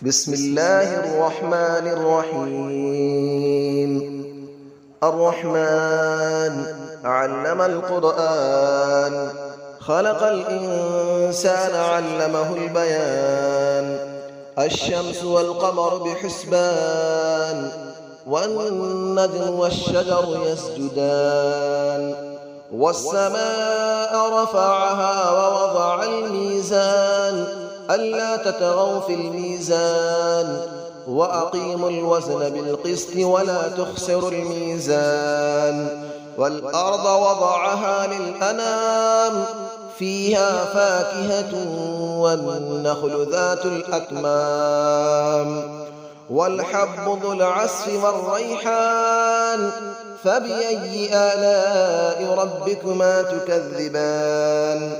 بسم الله الرحمن الرحيم. الرحمن علم القرآن، خلق الإنسان علمه البيان. الشمس والقمر بحسبان، والنجم والشجر يسجدان. والسماء رفعها ووضع الميزان، ألا تطغوا في الميزان، وأقيموا الوزن بالقسط ولا تخسروا الميزان. والأرض وضعها للأنام، فيها فاكهة والنخل ذات الأكمام. والحب ذو العصف والريحان، فبأي آلاء ربكما تكذبان.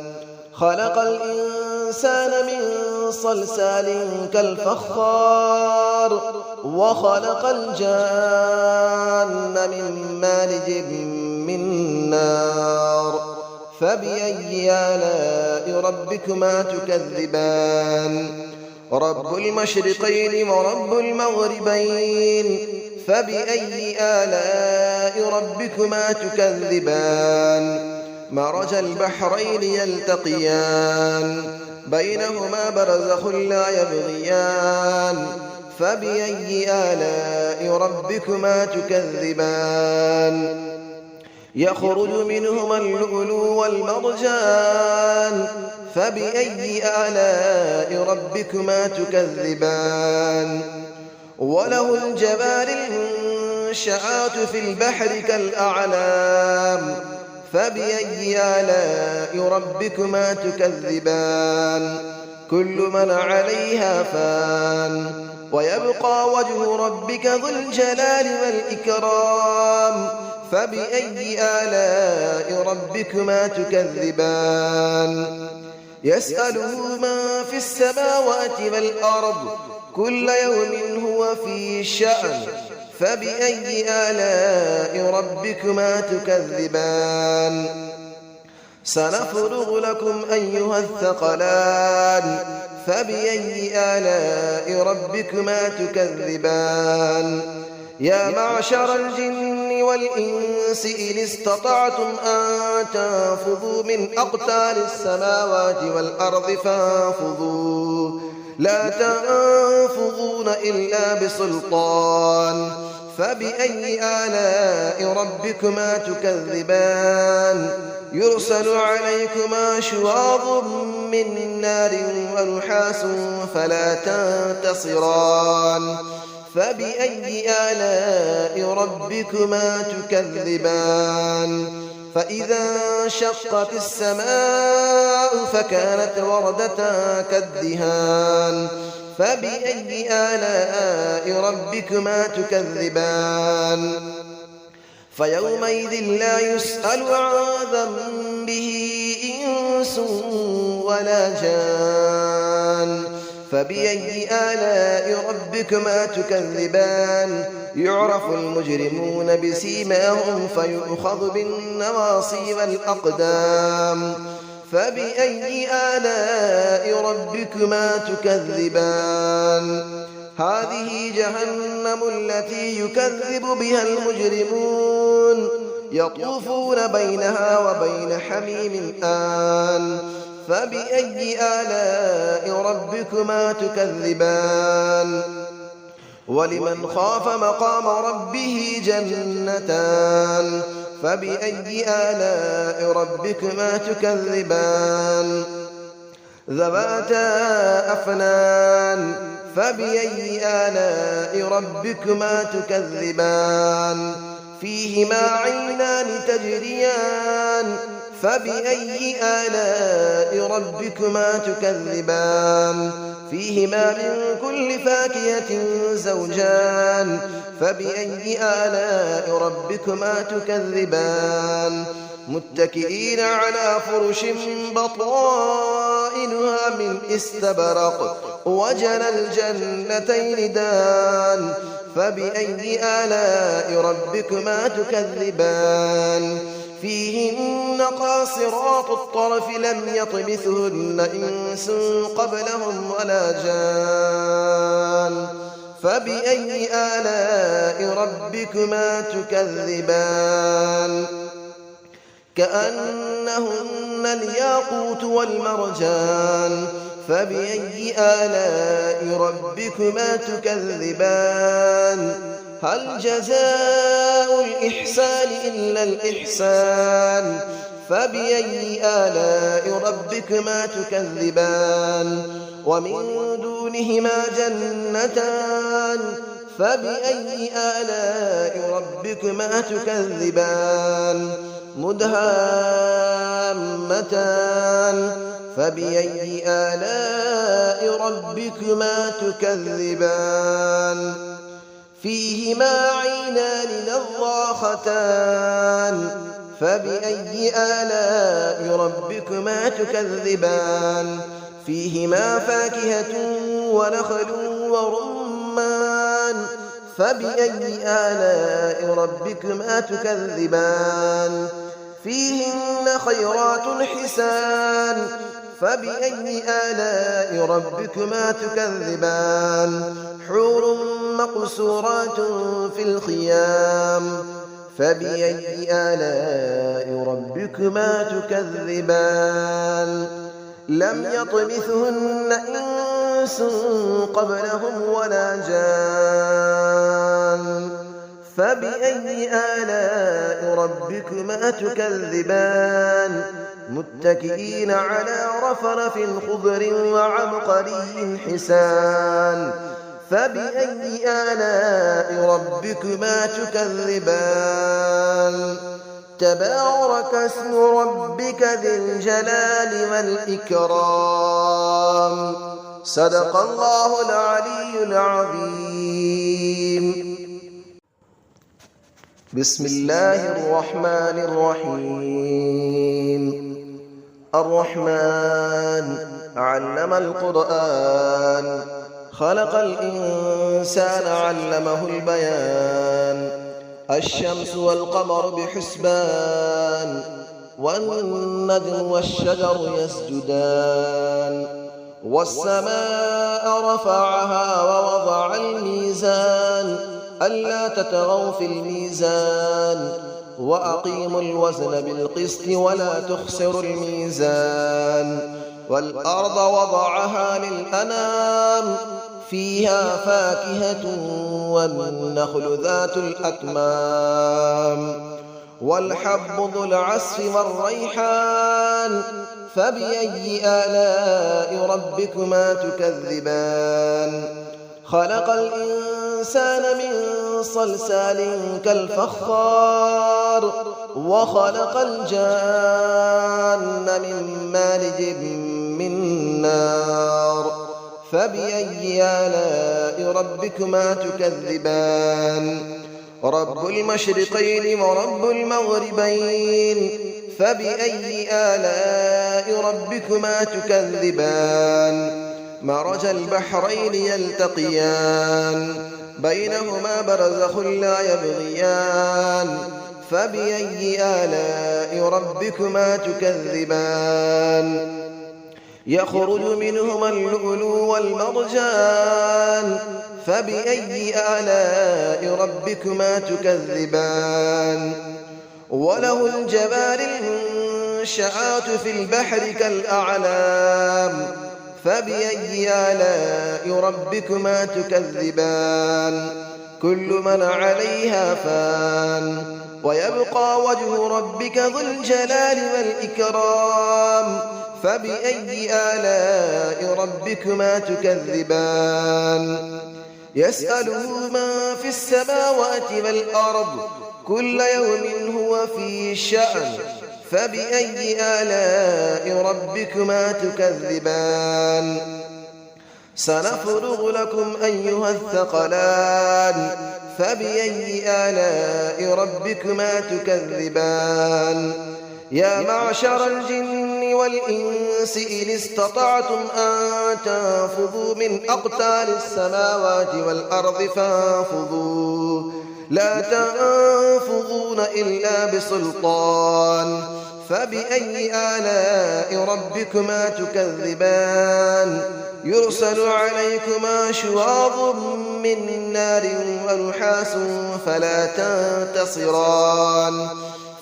خلق الإنسان من صلصال كالفخار، وخلق الجان من مارج من نار. فبأي آلاء ربكما تكذبان. رب المشرقين ورب المغربين، فبأي آلاء ربكما تكذبان. مرج البحرين يلتقيان، بينهما برزخ لا يبغيان. فبأي آلاء ربكما تكذبان. يخرج منهما اللؤلؤ والمرجان، فبأي آلاء ربكما تكذبان. وله الجوار المنشآت في البحر كالأعلام، فبأي آلاء ربكما تكذبان. كل من عليها فان، ويبقى وجه ربك ذو الجلال والإكرام. فبأي آلاء ربكما تكذبان. يسأله من في السماوات والأرض، كل يوم هو في شأن. فبأي آلاء ربكما تكذبان. سنفرغ لكم أيها الثقلان، فبأي آلاء ربكما تكذبان. يا معشر الجن والإنس إن استطعتم أن تنفذوا من أقطار السماوات والأرض فانفذوا، لا تنفذون إلا بسلطان. فبأي آلاء ربكما تكذبان. يرسل عليكما شواظ من نار ونحاس فلا تنتصران. فبأي آلاء ربكما تكذبان. فإذا انشقت السماء فكانت وردة كالدهان. فبأي آلاء ربكما تكذبان. فيومئذ لا يسأل عن ذنبه إنس ولا جان. فبأي آلاء ربكما تكذبان. يعرف المجرمون بسيماهم فيؤخذ بالنواصي والأقدام. فبأي آلاء ربكما تكذبان. هذه جهنم التي يكذب بها المجرمون، يطوفون بينها وبين حميم آن. فبأي آلاء ربكما تكذبان. ولمن خاف مقام ربه جنتان. فبأي آلاء ربكما تكذبان. ذواتا أفنان. فبأي آلاء ربكما تكذبان. فيهما عينان تجريان. فبأي آلاء ربكما تكذبان. فيهما من كل فاكهة زوجان. فبأي آلاء ربكما تكذبان. متكئين على فرش بطائنها من استبرق، وجنى الجنتين دان. فبأي آلاء ربكما تكذبان. فيهن قاصرات الطرف لم يطمثهن إنس قبلهم ولا جان. فبأي آلاء ربكما تكذبان كأنهن الياقوت والمرجان فبأي آلاء ربكما تكذبان هل جزاء الإحسان إلا الإحسان فبأي آلاء ربكما تكذبان ومن دونهما جنتان فبأي آلاء ربكما تكذبان مدهامتان فبأي آلاء ربكما تكذبان فيهما عينان نضاختان فبأي آلاء ربكما تكذبان فيهما فاكهة ونخل ورمان فبأي آلاء ربكما تكذبان فيهن خيرات حسان فبأي آلاء ربكما تكذبان حور مقصورات في الخيام فبأي آلاء ربكما تكذبان لم يطمثهن إنس قبلهم ولا جان فبأي آلاء ربكما تكذبان متكئين على رفرف خضر وعبقري حسان فبأي آلاء ربكما تكذبان تبارك اسم ربك ذي الجلال والإكرام صدق الله العلي العظيم بسم الله الرحمن الرحيم الرحمن علم القرآن خلق الإنسان علمه البيان الشمس والقمر بحسبان والنجم والشجر يسجدان والسماء رفعها ووضع الميزان ألا تطغوا في الميزان وأقيموا الوزن بالقسط ولا تخسروا الميزان والأرض وضعها للأنام فيها فاكهة والنخل ذات الأكمام والحب ذو العصف والريحان فبأي آلاء ربكما تكذبان خلق الإنسان من صلصال كالفخار وخلق الجان من مارج من نار فبأي آلاء ربكما تكذبان رب المشرقين ورب المغربين فبأي آلاء ربكما تكذبان مرج البحرين يلتقيان بينهما برزخ لا يبغيان فبأي آلاء ربكما تكذبان يخرج منهما اللؤلؤ والمرجان فبأي آلاء ربكما تكذبان وله الجبال المنشآت في البحر كالأعلام فبأي آلاء ربكما تكذبان كل من عليها فان ويبقى وجه ربك ذو الجلال والإكرام فبأي آلاء ربكما تكذبان يسأله من في السماوات والأرض كل يوم هو في شأن فبأي آلاء ربكما تكذبان سنفرغ لكم أيها الثقلان فبأي آلاء ربكما تكذبان يا معشر الجن والإنس إن استطعتم أن تنفذوا من أقطار السماوات والأرض فانفذوا لا تنفذون إلا بسلطان فبأي آلاء ربكما تكذبان يرسل عليكما شواظ من نار ونحاس فلا تنتصران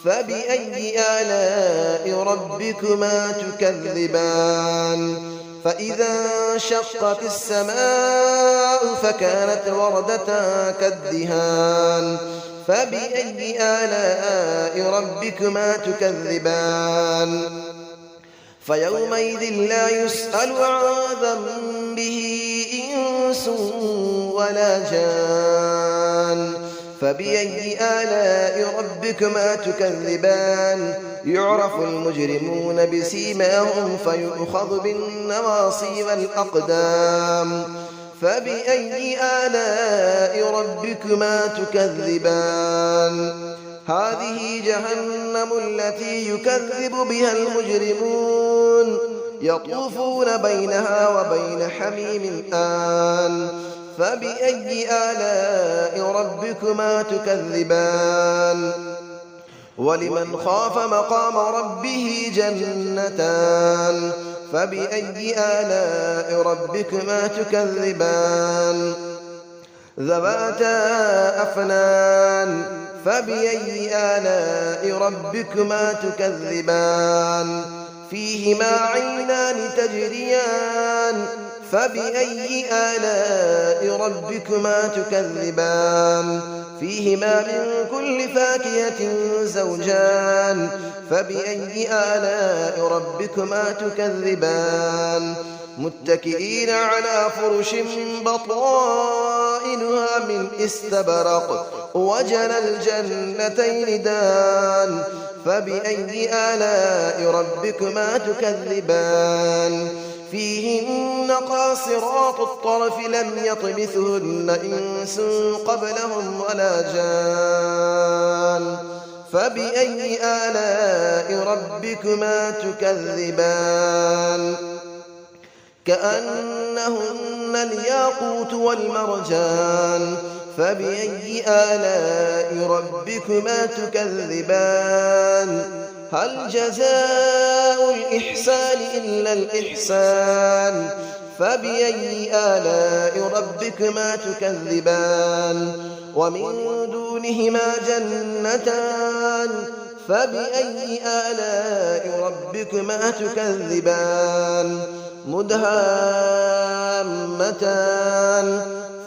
فبأي آلاء ربكما تكذبان فإذا انشقت السماء فكانت وردة كالدهان فبأي آلاء ربكما تكذبان فيومئذ لا يسأل عن ذنبه إنس ولا جان فبأي آلاء ربكما تكذبان يعرف المجرمون بسيماهم فيؤخذ بالنواصي والأقدام فبأي آلاء ربكما تكذبان هذه جهنم التي يكذب بها المجرمون يطوفون بينها وبين حميم آن فبأي آلاء ربكما تكذبان ولمن خاف مقام ربه جنتان فبأي آلاء ربكما تكذبان ذواتا أفنان فبأي آلاء ربكما تكذبان فيهما عينان تجريان فبأي آلاء ربكما تكذبان فيهما من كل فاكهة زوجان فبأي آلاء ربكما تكذبان متكئين على فرش بطائنها من استبرق وجنى الجنتين دان فبأي آلاء ربكما تكذبان فيهن قاصرات الطرف لم يطمثهن إنس قبلهم ولا جان فبأي آلاء ربكما تكذبان كأنهن الياقوت والمرجان فبأي آلاء ربكما تكذبان هل جزاء الإحسان إلا الإحسان فبأي آلاء ربكما تكذبان ومن دونهما جنتان فبأي آلاء ربكما تكذبان مدهامتان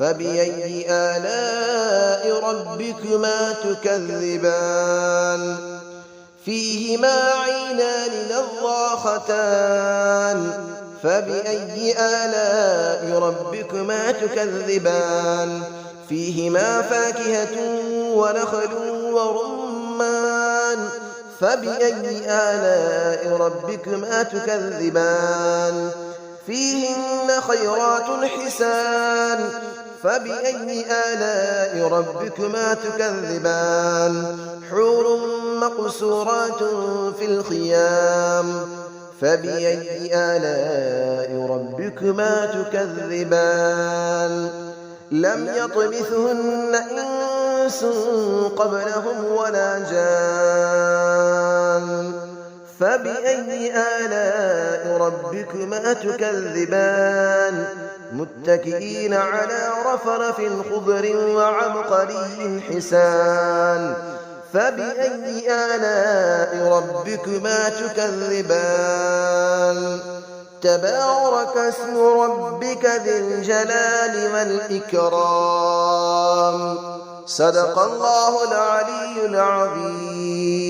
فبأي آلاء ربكما تكذبان فيهما عينان نضاختان فبأي آلاء ربكما تكذبان فيهما فاكهة ونخل ورمان فبأي آلاء ربكما تكذبان فيهن خيرات حسان فبأي آلاء ربكما تكذبان حور مقصورات في الخيام فبأي آلاء ربكما تكذبان لم يطمثهن إنس قبلهم ولا جان فبأي آلاء ربكما تكذبان متكئين على رفرف خضر وعبقري حسان فبأي آلاء ربكما تكذبان تبارك اسم ربك ذي الجلال والإكرام صدق الله العلي العظيم.